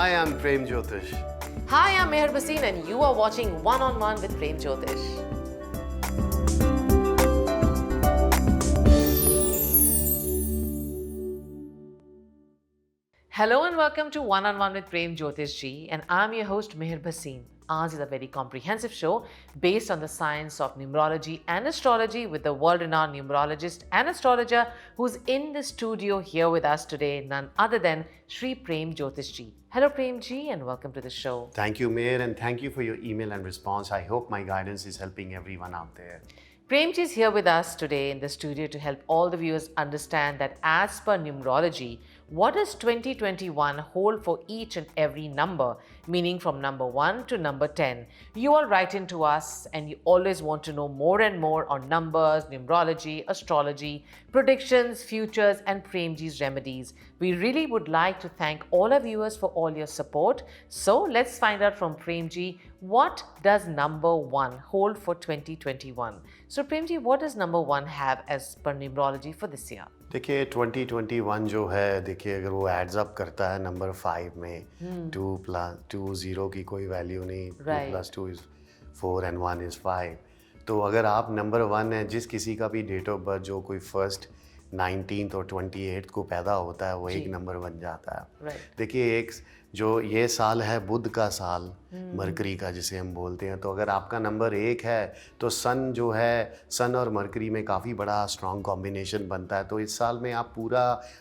Hi, I'm Prem Jyotish. Hi, I'm Meher Bhasin and you are watching One on One with Prem Jyotish. Hello and welcome to One on One with Prem Jyotish ji, and I'm your host Meher Bhasin. Ours is a very comprehensive show based on the science of numerology and astrology with the world-renowned numerologist and astrologer who's in the studio here with us today, none other than Shri Prem Jyotish ji. Hello Prem ji and welcome to the show. Thank you, Mayor, and thank you for your email and response. I hope my guidance is helping everyone out there. Premji is here with us today in the studio to help all the viewers understand that as per numerology, what does 2021 hold for each and every number, meaning from number 1 to number 10. You all write into us and you always want to know more and more on numbers, numerology, astrology, predictions, futures and Premji's remedies. We really would like to thank all our viewers for all your support. So let's find out from Premji, what does number 1 hold for 2021? So Premji, what does number 1 have as per numerology for this year? देखिए 2021 जो है, देखिए अगर वो adds up करता है number 5 में 2 0 की कोई वैल्यू नहीं, 2 + 2 is 4 and 1 is 5. तो अगर आप नंबर 1 है, जिस किसी का भी डेट ऑफ बर्थ जो कोई 1st 19th और 28th को पैदा होता है वो एक नंबर बन जाता है। देखिए एक जो ये साल है बुध का साल, मरकरी का जिसे हम बोलते हैं, तो अगर आपका नंबर 1 है तो सन जो है, सन और मरकरी में काफ़ी बड़ा स्ट्रॉन्ग कॉम्बिनेशन बनता है। तो इस साल में आप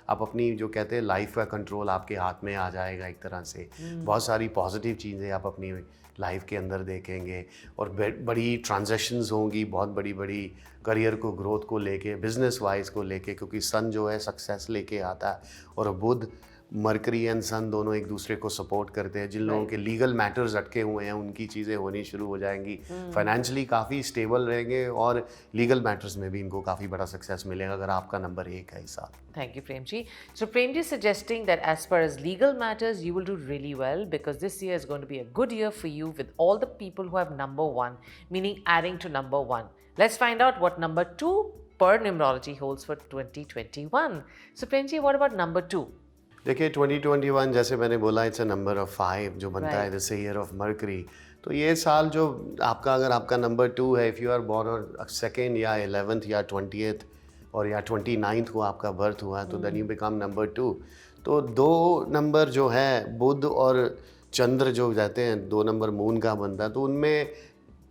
अपनी जो कहते हैं लाइफ का कंट्रोल आपके हाथ में आ जाएगा एक तरह से। बहुत सारी पॉजिटिव चीज़ें आप अपनी लाइफ के अंदर देखेंगे और बड़ी ट्रांजैक्शंस होंगी, बहुत बड़ी बड़ी करियर को, ग्रोथ को लेके, बिजनेस वाइज को लेके, क्योंकि सन जो है सक्सेस लेके आता है और बुध, मरकरी एंड सन दोनों एक दूसरे को सपोर्ट करते हैं। जिन लोगों के लीगल मैटर्स अटके हुए हैं उनकी चीज़ें होनी शुरू हो जाएंगी, फाइनेंशियली काफ़ी स्टेबल रहेंगे और लीगल मैटर्स में भी इनको काफ़ी बड़ा सक्सेस मिलेगा अगर आपका नंबर 1 है इस साल। Thank you, Premji. So Premji is suggesting that as far as legal matters, you will do really well because this year is going to be a good year for you with all the people who have number 1, meaning adding to number 1. Let's find out what number 2 per numerology holds for 2021. So Premji, what about number 2? देखिए 2021 जैसे मैंने बोला, it's a number of 5 जो बनता है this year of mercury. तो ये साल जो आपका, अगर आपका नंबर 2 है, if you are born on 2nd या 11th या 20th और या 29th को आपका बर्थ हुआ तो देन यू बिकम नंबर 2। तो 2 नंबर जो है, बुध और चंद्र जो जाते हैं, 2 नंबर मून का बनता है, तो उनमें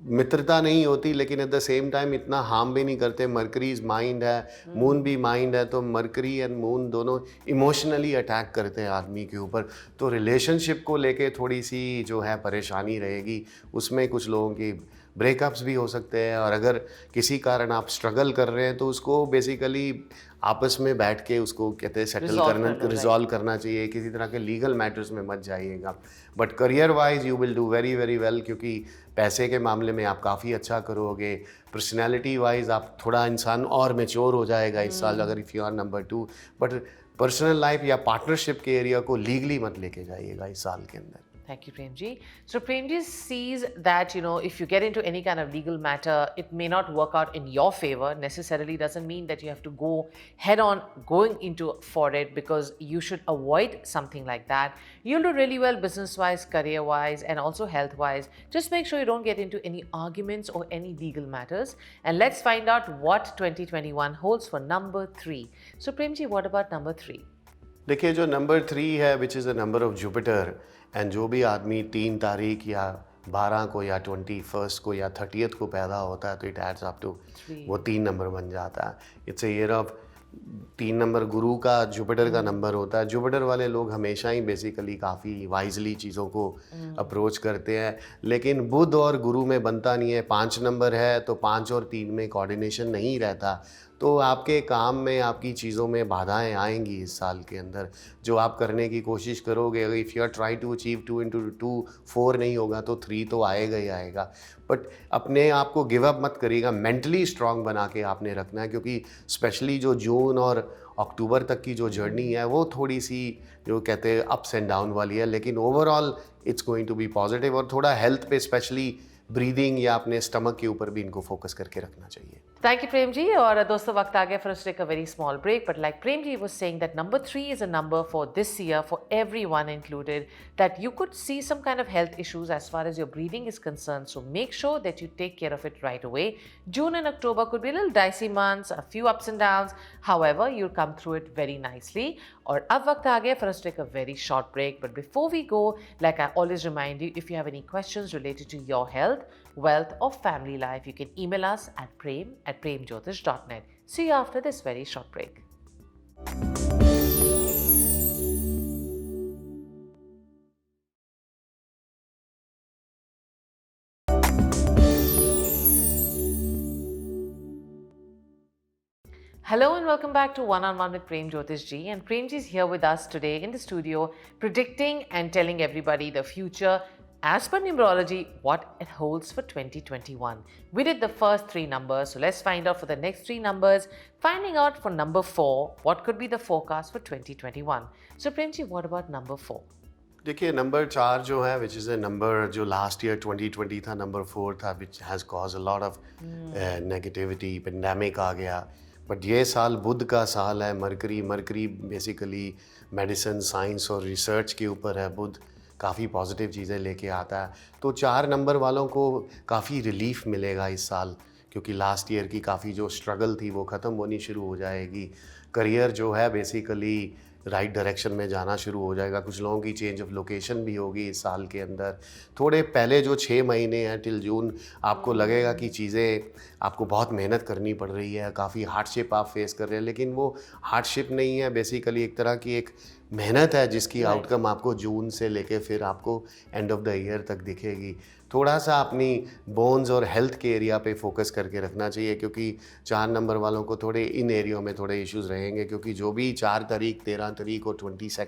मित्रता नहीं होती लेकिन एट द सेम टाइम इतना हार्म भी नहीं करते। मरकरीज माइंड है, मून भी माइंड है, तो मरकरी एंड मून दोनों इमोशनली अटैक करते हैं आदमी के ऊपर। तो रिलेशनशिप को लेके थोड़ी सी जो है परेशानी रहेगी, उसमें कुछ लोगों की ब्रेकअप्स भी हो सकते हैं और अगर किसी कारण आप स्ट्रगल कर रहे हैं तो उसको बेसिकली आपस में बैठ के उसको कहते हैं रिजॉल्व करना चाहिए। किसी तरह के लीगल मैटर्स में मत जाइएगा। But career wise you will do very very well, क्योंकि पैसे के मामले में आप काफ़ी अच्छा करोगे। पर्सनैलिटी वाइज आप थोड़ा इंसान और मैच्योर हो जाएगा इस साल अगर if you are number 2। But personal life या पार्टनरशिप के एरिया को लीगली मत लेके जाइएगा इस साल के अंदर। Thank you, Premji. So Premji sees that, if you get into any kind of legal matter, it may not work out in your favor. Necessarily doesn't mean that you have to go head on going into for it, because you should avoid something like that. You'll do really well business-wise, career-wise, and also health-wise. Just make sure you don't get into any arguments or any legal matters. And let's find out what 2021 holds for number 3. So Premji, what about number 3? देखिए जो number 3 है, which is the number of Jupiter, and जो भी आदमी 3 तारीख या 12 को या 21st को या 30th को पैदा होता है तो इट एड्स अप टू वो 3 नंबर बन जाता है। It's a year of 3 number गुरु का, जुपिटर का नंबर होता है। जुपिटर वाले लोग हमेशा ही बेसिकली काफ़ी वाइजली चीज़ों को अप्रोच करते हैं, लेकिन बुध और गुरु में बनता नहीं है। 5 नंबर है तो 5 और 3 में कोऑर्डिनेशन नहीं रहता, तो आपके काम में, आपकी चीज़ों में बाधाएं आएंगी इस साल के अंदर। जो आप करने की कोशिश करोगे, अगर if you are try to achieve 2 × 2 4 नहीं होगा तो 3 तो आएगा ही आएगा। बट अपने आप को गिव अप मत करिएगा, मेंटली स्ट्रांग बना के आपने रखना है, क्योंकि स्पेशली जो जून और अक्टूबर तक की जो जर्नी है वो थोड़ी सी जो कहते हैं अप्स एंड डाउन वाली है, लेकिन overall it's going to be positive. और थोड़ा हेल्थ पे, स्पेशली ब्रीदिंग या अपने स्टमक के ऊपर भी इनको फोकस करके रखना चाहिए। Thank you, Premji. और दोस्तों वक्त आ गया for us to take a very small break. But like Premji was saying that number 3 is a number for this year for everyone included, that you could see some kind of health issues as far as your breathing is concerned. So make sure that you take care of it right away. June and October could be a little dicey months, a few ups and downs. However, you'll come through it very nicely. और अब वक्त आ गया for us to take a very short break. But before we go, like I always remind you, if you have any questions related to your health, wealth or family life, you can email us at prem@premjyotish.net. See you after this very short break. Hello and welcome back to One on One with Prem Jyotish Ji. And Prem Ji is here with us today in the studio, predicting and telling everybody the future as per numerology, what it holds for 2021. We did the first 3 numbers, so let's find out for the next 3 numbers, finding out for number 4, what could be the forecast for 2021. So Premji, what about number 4? देखिए number 4 जो है which is a number जो last year 2020 था, number 4 था, which has cause a lot of negativity, pandemic आ गया. But ये साल बुध का साल है. मरकरी बेसिकली मेडिसिन, साइंस और रिसर्च के ऊपर है. बुध काफ़ी पॉजिटिव चीज़ें लेके आता है. तो 4 नंबर वालों को काफ़ी रिलीफ मिलेगा इस साल, क्योंकि लास्ट ईयर की काफ़ी जो स्ट्रगल थी वो ख़त्म होनी शुरू हो जाएगी. करियर जो है बेसिकली राइट डायरेक्शन में जाना शुरू हो जाएगा. कुछ लोगों की चेंज ऑफ लोकेशन भी होगी इस साल के अंदर. थोड़े पहले जो 6 महीने हैं टिल जून, आपको लगेगा कि चीज़ें आपको बहुत मेहनत करनी पड़ रही है, काफ़ी हार्डशिप आप फेस कर रहे हैं, लेकिन वो हार्डशिप नहीं है, बेसिकली एक तरह की एक मेहनत है जिसकी आउटकम आपको जून से लेके फिर आपको एंड ऑफ द ईयर तक दिखेगी. थोड़ा सा अपनी बोन्स और हेल्थ के एरिया पे फोकस करके रखना चाहिए, क्योंकि 4 नंबर वालों को थोड़े इन एरियो में थोड़े इश्यूज रहेंगे, क्योंकि जो भी 4 तारीख, 13 तारीख और 22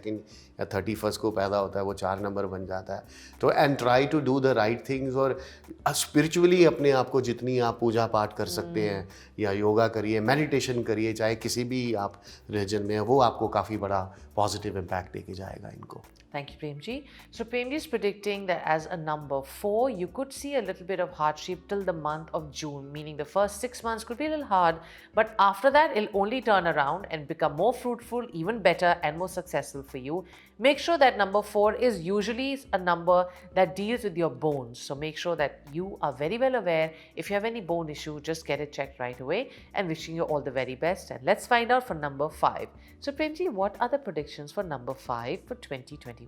या 31 को पैदा होता है वो 4 नंबर बन जाता है. तो and try to do the right things, और स्पिरिचुअली अपने आप को जितनी आप पूजा पाठ कर सकते हैं या योगा करिए, मेडिटेशन करिए, चाहे किसी भी आप रिलीजन में है, वो आपको काफ़ी बड़ा पॉजिटिव इम्पैक्ट देके जाएगा इनको. Thank you, Premji. So Premji is predicting that as a number 4, you could see a little bit of hardship till the month of June, meaning the first 6 months could be a little hard, but after that it'll only turn around and become more fruitful, even better and more successful for you. Make sure that number 4 is usually a number that deals with your bones. So make sure that you are very well aware. If you have any bone issue, just get it checked right away, and wishing you all the very best. And let's find out for number 5. So Premji, what are the predictions for number 5 for 2021?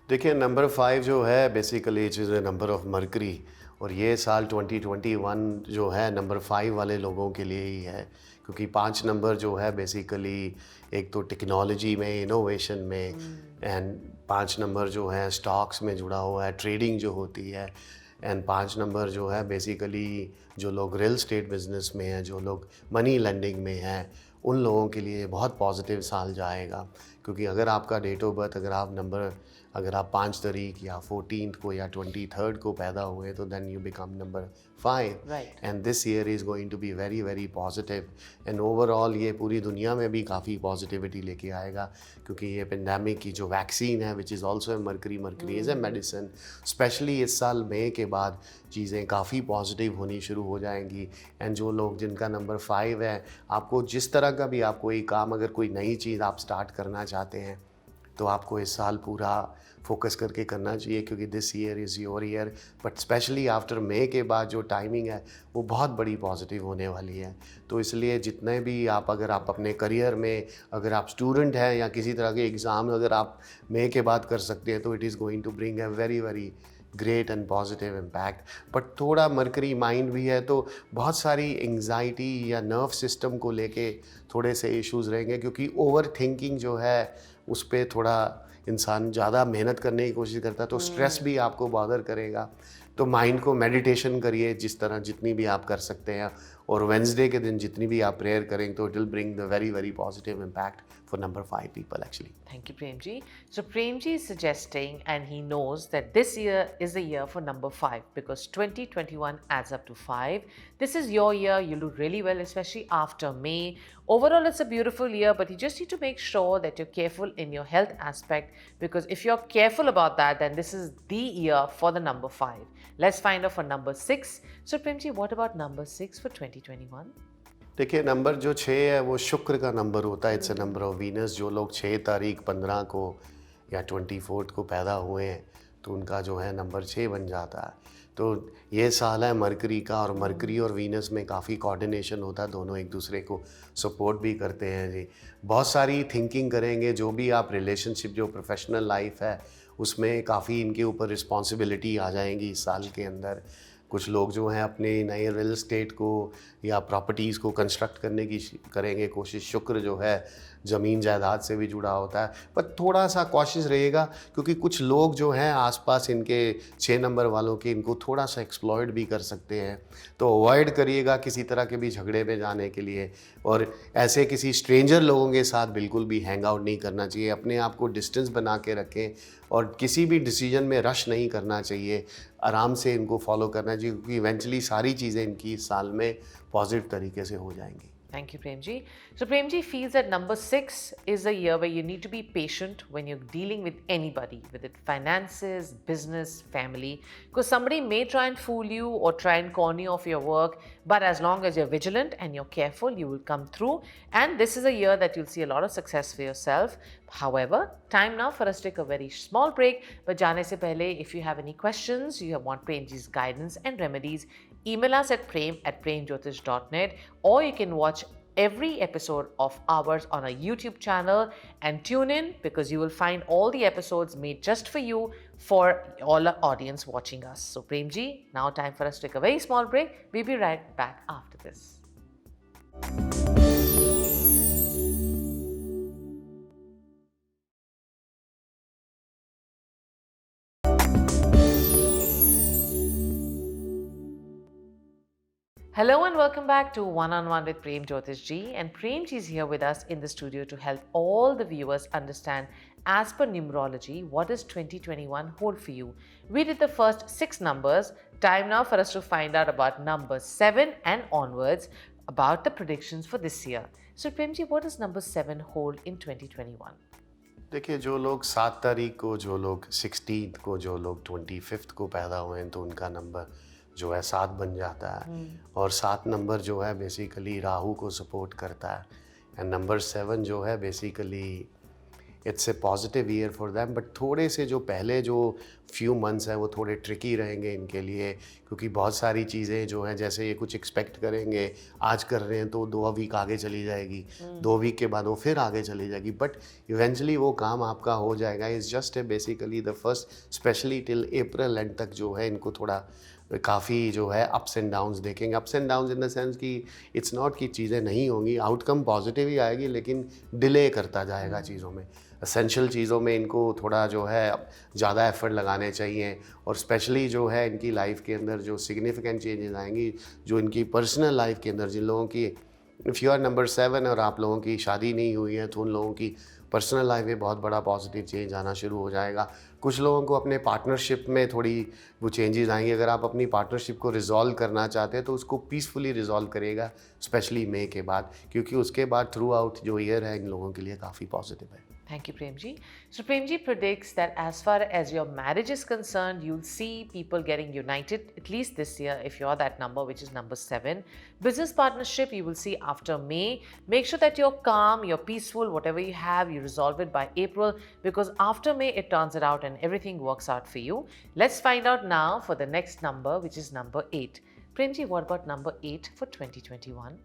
देखिए number 5 जो है basically it is a number of mercury, और ये साल 2021 जो है number 5 वाले लोगों के लिए ही है, क्योंकि 5 नंबर जो है बेसिकली एक तो टेक्नोलॉजी में, इनोवेशन में, एंड 5 नंबर जो है स्टॉक्स में जुड़ा हुआ है, ट्रेडिंग जो होती है. एंड 5 नंबर जो है बेसिकली जो लोग रियल स्टेट बिजनेस में हैं, जो लोग मनी लेंडिंग में हैं, उन लोगों के लिए बहुत पॉजिटिव साल जाएगा. क्योंकि अगर आपका डेट ऑफ बर्थ, अगर आप 5 तारीख या 14th को या 23rd को पैदा हुए, तो then you become number 5. And this year is going to be very very positive, and overall ये पूरी दुनिया में भी काफ़ी पॉजिटिविटी लेके आएगा, क्योंकि ये पेंडेमिक की जो वैक्सीन है which is also mercury is a medicine. Specially इस साल मई के बाद चीज़ें काफ़ी पॉजिटिव होनी शुरू हो जाएंगी. एंड जो लोग जिनका नंबर 5 है, आपको जिस तरह का भी आप कोई काम, अगर कोई नई चीज़ आप स्टार्ट करना चाहते हैं, तो आपको इस साल पूरा फोकस करके करना चाहिए, क्योंकि this year is your year. But specially after May के बाद जो टाइमिंग है वो बहुत बड़ी पॉजिटिव होने वाली है. तो इसलिए जितने भी अगर आप अपने करियर में, अगर आप स्टूडेंट हैं या किसी तरह के एग्ज़ाम अगर आप मई के बाद कर सकते हैं, तो it is going to bring a very very great and positive impact. But थोड़ा मरकरी माइंड भी है, तो बहुत सारी एंग्जाइटी या नर्व सिस्टम को लेके थोड़े से इश्यूज़ रहेंगे, क्योंकि ओवर थिंकिंग जो है उस पर थोड़ा इंसान ज़्यादा मेहनत करने की कोशिश करता है, तो स्ट्रेस भी आपको बॉदर करेगा. तो माइंड को मेडिटेशन करिए जितनी भी आप कर सकते हैं, और वेंसडे के दिन जितनी भी आप प्रेयर करेंगे, तो it will bring the very very positive impact for number 5 people actually. Thank you, Premji. So Premji is suggesting, and he knows that this year is the year for number 5, because 2021 adds up to 5. This is your year. You'll do really well, especially after May. Overall, it's a beautiful year, but you just need to make sure that you're careful in your health aspect, because if you're careful about that, then this is the year for the number 5. Let's find out for number 6. So Premji, what about number 6 for 2021? देखिए number जो 6 है वो शुक्र का number होता है, it's a number of Venus. जो लोग 6 तारीख 15 को या 24 को पैदा हुए हैं तो उनका जो है नंबर 6 बन जाता है। तो ये साल है मरकरी का, और मरकरी और वीनस में काफ़ी कोऑर्डिनेशन होता है, दोनों एक दूसरे को सपोर्ट भी करते हैं जी। बहुत सारी थिंकिंग करेंगे, जो भी आप रिलेशनशिप, जो प्रोफेशनल लाइफ है उसमें काफ़ी इनके ऊपर रिस्पॉन्सिबिलिटी आ जाएंगी इस साल के अंदर। कुछ लोग जो हैं अपने नए रियल एस्टेट को या प्रॉपर्टीज़ को कंस्ट्रक्ट करने की करेंगे कोशिश। शुक्र जो है ज़मीन जायदाद से भी जुड़ा होता है, पर थोड़ा सा कॉशियस रहिएगा, क्योंकि कुछ लोग जो हैं आसपास इनके 6 नंबर वालों के, इनको थोड़ा सा एक्सप्लॉइट भी कर सकते हैं। तो अवॉइड करिएगा किसी तरह के भी झगड़े में जाने के लिए, और ऐसे किसी स्ट्रेंजर लोगों के साथ बिल्कुल भी हैंग आउट नहीं करना चाहिए। अपने आप को डिस्टेंस बना के रखें, और किसी भी डिसीजन में रश नहीं करना चाहिए। आराम से इनको फॉलो करना चाहिए, क्योंकि इवेंचुअली सारी चीज़ें इनकी इस साल में पॉजिटिव तरीके से हो जाएंगी। Thank you, Premji. So, Premji feels that number 6 is a year where you need to be patient when you're dealing with anybody, with it finances, business, family, because somebody may try and fool you or try and con you of your work, but as long as you're vigilant and you're careful, you will come through. And this is a year that you'll see a lot of success for yourself. However, time now for us to take a very small break. But jaane se pehle, if you have any questions, you want Premji's guidance and remedies, email us at prem@premjyotish.net, or you can watch every episode of ours on our YouTube channel and tune in, because you will find all the episodes made just for you, for all our audience watching us. So Premji, now time for us to take a very small break. We'll be right back after this. Hello and welcome back to One on One with Prem Jyotish Ji. And Prem Ji is here with us in the studio to help all the viewers understand, as per numerology, what does 2021 hold for you. We did the first 6 numbers. Time now for us to find out about number 7 and onwards, about the predictions for this year. So Prem Ji, what does number 7 hold in 2021? देखिए जो लोग 7 तारीख को, जो लोग 16 को, जो लोग 25 को पैदा हुए हैं, तो उनका नंबर जो है 7 बन जाता है। और 7 नंबर जो है बेसिकली राहु को सपोर्ट करता है। एंड नंबर 7 जो है basically it's a positive year for them. But थोड़े से जो पहले जो फ्यू मंथ्स हैं वो थोड़े ट्रिकी रहेंगे इनके लिए, क्योंकि बहुत सारी चीज़ें जो हैं, जैसे ये कुछ एक्सपेक्ट करेंगे, आज कर रहे हैं तो 2 वीक आगे चली जाएगी, 2 वीक के बाद वो फिर आगे चली जाएगी, बट इवेंचुअली वो काम आपका हो जाएगा। Is just a basically the first, specially till April and तक जो है इनको थोड़ा काफ़ी जो है अप्स एंड डाउन्स देखेंगे। Ups and downs in the sense कि इट्स नॉट कि चीज़ें नहीं होंगी, आउटकम पॉजिटिव ही आएगी, लेकिन डिले करता जाएगा चीज़ों में। एसेंशियल चीज़ों में इनको थोड़ा जो है ज़्यादा एफर्ट लगाने चाहिए, और स्पेशली जो है इनकी लाइफ के अंदर जो सिग्निफिकेंट चेंजेस आएंगी, जो इनकी पर्सनल लाइफ के अंदर, जिन लोगों की, इफ़ यू आर नंबर 7 और आप लोगों की शादी नहीं हुई है, तो उन लोगों की पर्सनल लाइफ में बहुत बड़ा पॉजिटिव चेंज आना शुरू हो जाएगा। कुछ लोगों को अपने पार्टनरशिप में थोड़ी वो चेंजेस आएंगे। अगर आप अपनी पार्टनरशिप को रिजॉल्व करना चाहते हैं तो उसको पीसफुली रिजॉल्व करिएगा, स्पेशली मई के बाद, क्योंकि उसके बाद थ्रू आउट जो ईयर है इन लोगों के लिए काफ़ी पॉजिटिव है। Thank you, Premji. So Premji predicts that as far as your marriage is concerned, you'll see people getting united, at least this year, if you're that number, which is number 7. Business partnership, you will see after May. Make sure that you're calm, you're peaceful, whatever you have, you resolve it by April, because after May, it turns it out and everything works out for you. Let's find out now for the next number, which is number 8. Premji, what about number 8 for 2021?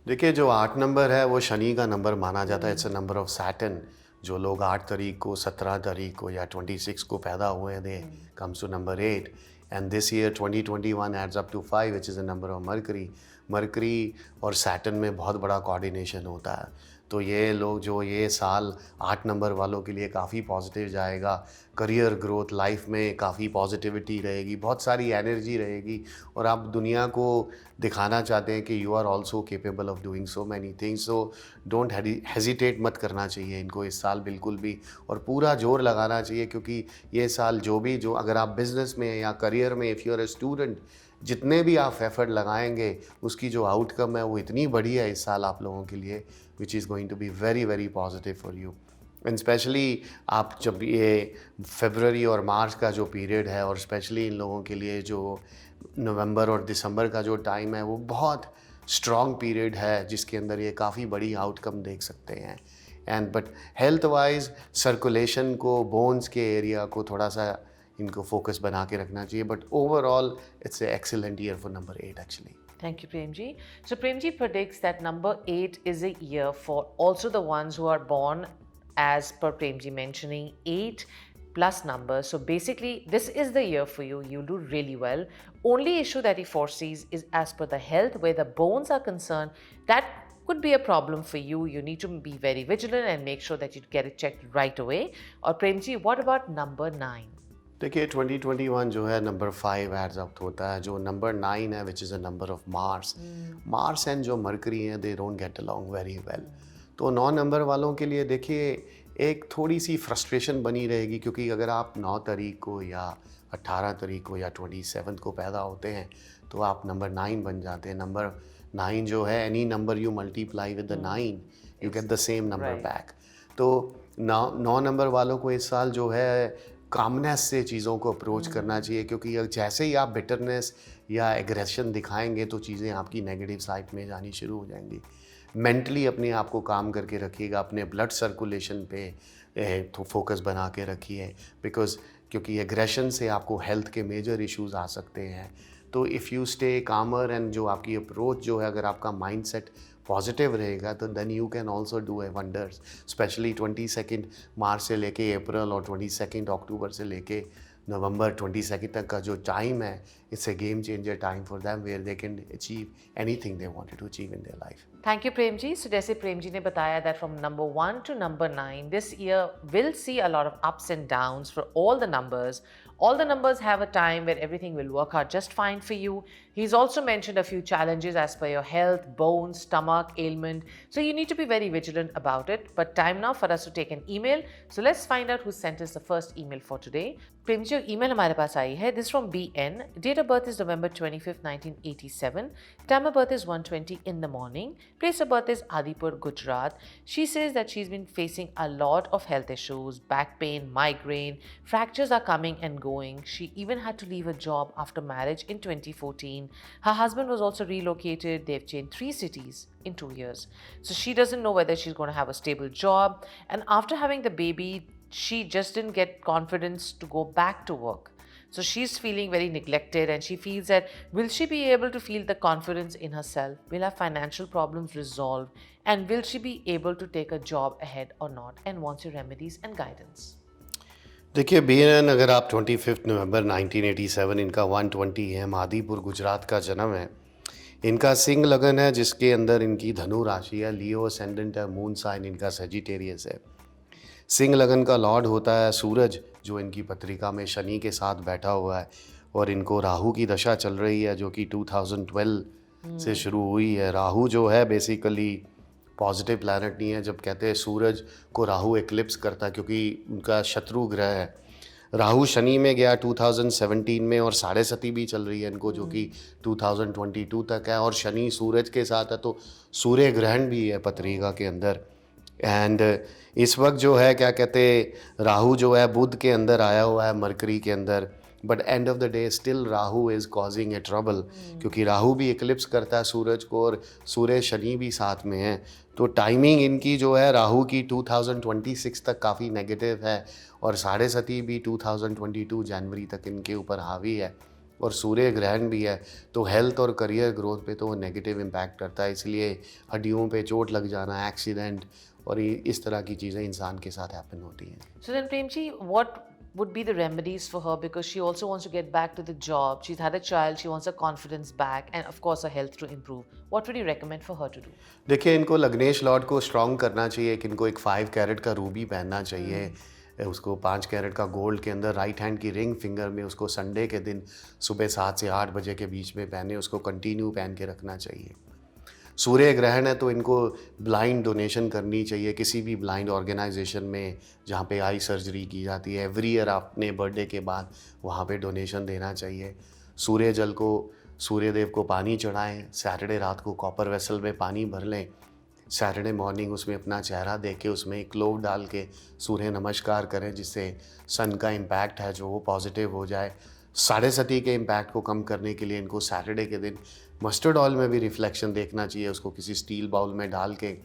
देखिए जो 8 number है वो शनि का number माना जाता है। It's a number of Saturn. जो लोग 8 तारीख को, 17 तारीख को या 26 को पैदा हुए हैं, they comes to number 8। And this year 2021 adds up to 5, which is a number of Mercury. Mercury और सैटर्न में बहुत बड़ा कोऑर्डिनेशन होता है। तो ये लोग जो ये साल 8 नंबर वालों के लिए काफ़ी पॉजिटिव जाएगा। करियर ग्रोथ, लाइफ में काफ़ी पॉजिटिविटी रहेगी, बहुत सारी एनर्जी रहेगी, और आप दुनिया को दिखाना चाहते हैं कि you are also capable of doing so many things. So don't hesitate मत करना चाहिए इनको इस साल बिल्कुल भी, और पूरा जोर लगाना चाहिए, क्योंकि ये साल जो अगर आप बिज़नेस में या करियर में, if you are a student, जितने भी आप एफर्ट लगाएंगे उसकी जो आउटकम है वो इतनी बड़ी है इस साल आप लोगों के लिए, which is going to be very very positive for you. And specially आप जब ये फरवरी और मार्च का जो पीरियड है, और स्पेशली इन लोगों के लिए जो नवंबर और दिसंबर का जो टाइम है, वो बहुत स्ट्रॉन्ग पीरियड है जिसके अंदर ये काफ़ी बड़ी आउटकम देख सकते हैं। And but health wise circulation को, बोन्स के एरिया को थोड़ा सा इनको फोकस बना के रखना चाहिए, but overall it's a excellent year for number 8 actually. Thank you, Premji. So, Premji predicts that number 8 is a year for also the ones who are born, as per Premji mentioning, 8 plus numbers. So, basically, this is the year for you. You do really well. Only issue that he foresees is as per the health, where the bones are concerned. That could be a problem for you. You need to be very vigilant and make sure that you get it checked right away. Or, Premji, what about number 9? देखिए 2021 जो है number 5 adds up होता है, जो number 9 है which is a number of Mars. Mars and जो mercury हैं they don't get along very well. तो 9 नंबर वालों के लिए देखिए एक थोड़ी सी फ्रस्ट्रेशन बनी रहेगी, क्योंकि अगर आप 9 तारीख को या 18 तारीख को या 27 को पैदा होते हैं तो आप नंबर 9 बन जाते हैं। नंबर 9 जो है, any number you multiply with the 9 you get the same number back. तो 9 नंबर वालों को इस साल जो है कामनेस से चीज़ों को अप्रोच करना चाहिए, क्योंकि जैसे ही आप बिटरनेस या एग्रेशन दिखाएंगे तो चीज़ें आपकी नेगेटिव साइड में जानी शुरू हो जाएंगी। मेंटली अपने आप को काम करके रखिएगा, अपने ब्लड सर्कुलेशन पे तो फोकस बना के रखिए, क्योंकि एग्रेशन से आपको हेल्थ के मेजर इश्यूज आ सकते हैं। तो इफ़ यू स्टे कामर एंड जो आपकी अप्रोच जो है, अगर आपका माइंडसेट पॉजिटिव रहेगा तो then you can also do a wonders. Specially 22 मार्च से लेके अप्रैल और 22 अक्टूबर से लेके नवंबर 22 तक का जो टाइम है, it's a game changer time for them where they can achieve anything they wanted to achieve in their life. Thank you, Premji. So, जैसे प्रेमजी ने बताया that from number 1 to number 9, this year will see a lot of ups and downs for all the numbers. All the numbers have a time where everything will work out just fine for you. He's also mentioned a few challenges as per your health, bones, stomach, ailment. So you need to be very vigilant about it. But time now for us to take an email. So let's find out who sent us the first email for today. Premji, जो email हमारे पास आई है, this from BN. Date of birth is November 25th, 1987. Time of birth is 1:20 in the morning. Place of birth is Adipur, Gujarat. She says that she's been facing a lot of health issues, back pain, migraine, fractures are coming and going. She even had to leave her job after marriage in 2014. Her husband was also relocated. They've changed 3 cities in 2 years. So she doesn't know whether she's going to have a stable job. And after having the baby, she just didn't get confidence to go back to work. So she's feeling very neglected, and she feels that will she be able to feel the confidence in herself? Will her financial problems resolve? And will she be able to take a job ahead or not? And wants your remedies and guidance. देखिए BN, अगर आप 25 नवंबर 1987, इनका 120 है, मादीपुर गुजरात का जन्म है। इनका सिंह लगन है जिसके अंदर इनकी धनु राशि है, लियो असेंडेंट है, मून साइन इनका सेजिटेरियस है। सिंह लगन का लॉर्ड होता है सूरज, जो इनकी पत्रिका में शनि के साथ बैठा हुआ है, और इनको राहु की दशा चल रही है जो कि 2012 से शुरू हुई है। राहु जो है बेसिकली पॉजिटिव प्लैनेट नहीं है। जब कहते हैं सूरज को राहु एक्लिप्स करता है, क्योंकि उनका शत्रु ग्रह है। राहु शनि में गया 2017 में, और 7.5 भी चल रही है इनको, जो कि 2022 तक है, और शनि सूरज के साथ है, तो सूर्य ग्रहण भी है पत्रिका के अंदर। एंड इस वक्त जो है क्या कहते, राहु जो है बुध के अंदर आया हुआ है, मरकरी के अंदर, but end of the day still Rahu is causing A trouble, क्योंकि राहु भी एक्लिप्स करता है सूरज को, और सूर्य शनि भी साथ में है। तो टाइमिंग इनकी जो है राहु की 2026 तक काफ़ी नेगेटिव है, और 7.5 भी 2022 जनवरी तक इनके ऊपर हावी है, और सूर्य ग्रहण भी है। तो हेल्थ और करियर ग्रोथ पे तो वो नेगेटिव इम्पैक्ट करता है, इसलिए हड्डियों पे चोट लग जाना, एक्सीडेंट और इस तरह की चीज़ें इंसान के साथ हैपन होती हैं। So then, Premji, what would be the remedies for her, because she also wants to get back to the job, she's had a child, she wants her confidence back, and of course her health to improve. What would you recommend for her to do? देखिए इनको लग्नेश Lord को strong करना चाहिए कि इनको एक 5 carat का Ruby पहनना चाहिए, उसको 5 कैरेट का गोल्ड के अंदर राइट हैंड की रिंग फिंगर में उसको संडे के दिन सुबह 7 से 8 बजे के बीच में पहने, उसको कंटिन्यू पहन के रखना चाहिए। सूर्य ग्रहण है तो इनको ब्लाइंड डोनेशन करनी चाहिए किसी भी ब्लाइंड ऑर्गेनाइजेशन में जहाँ पे आई सर्जरी की जाती है। एवरी ईयर अपने बर्थडे के बाद वहाँ पे डोनेशन देना चाहिए। सूर्य जल को, सूर्य देव को पानी चढ़ाएं। सैटरडे रात को कॉपर वेसल में पानी भर लें। सैटरडे मॉर्निंग उसमें अपना चेहरा देख के उसमें क्लोव डाल के सूर्य नमस्कार करें, जिससे सन का इम्पैक्ट है जो वो पॉजिटिव हो जाए। 7.5 के इम्पैक्ट को कम करने के लिए इनको सैटरडे के दिन मस्टर्ड ऑयल में भी रिफ्लेक्शन देखना चाहिए उसको, किसी स्टील बाउल में डाल के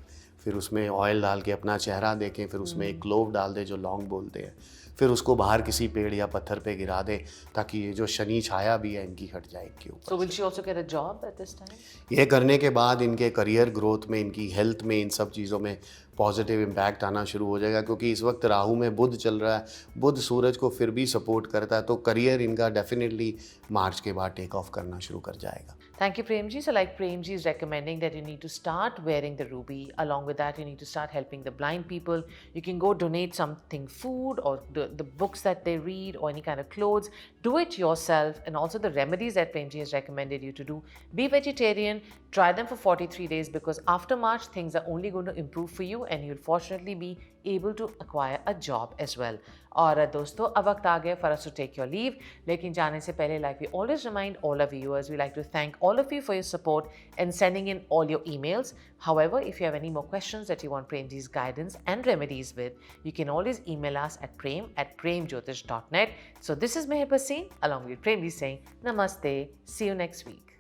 फिर उसमें ऑयल डाल के अपना चेहरा देखें, फिर उसमें एक क्लोव डाल दें जो लौंग बोलते हैं, फिर उसको बाहर किसी पेड़ या पत्थर पे गिरा दें ताकि ये जो शनि छाया भी है इनकी हट जाए इनके ऊपर। So will she also get a job at this time? ये करने के बाद इनके करियर ग्रोथ में, इनकी हेल्थ में, इन सब चीज़ों में पॉजिटिव इम्पैक्ट आना शुरू हो जाएगा, क्योंकि इस वक्त राहु में बुध चल रहा है, बुध सूरज को फिर भी सपोर्ट करता है, तो करियर इनका डेफिनेटली मार्च के बाद टेक ऑफ करना शुरू कर जाएगा। Thank you, Premji. So, like Premji is recommending that you need to start wearing the ruby. Along with that, you need to start helping the blind people. You can go donate something, food or the books that they read or any kind of clothes. Do it yourself. And also the remedies that Premji has recommended you to do. Be vegetarian. Try them for 43 days because after March, things are only going to improve for you and you'll fortunately be able to acquire a job as well. और दोस्तों अब वक्त आ गया for us to take your leave, लेकिन जाने से पहले like we always remind all our viewers, we like to thank all of you for your support and sending in all your emails. However, if you have any more questions that you want Premji's guidance and remedies with, you can always email us at prem@premjyotish.net. So this is Meher Bhasin along with Premji saying Namaste. See you next week.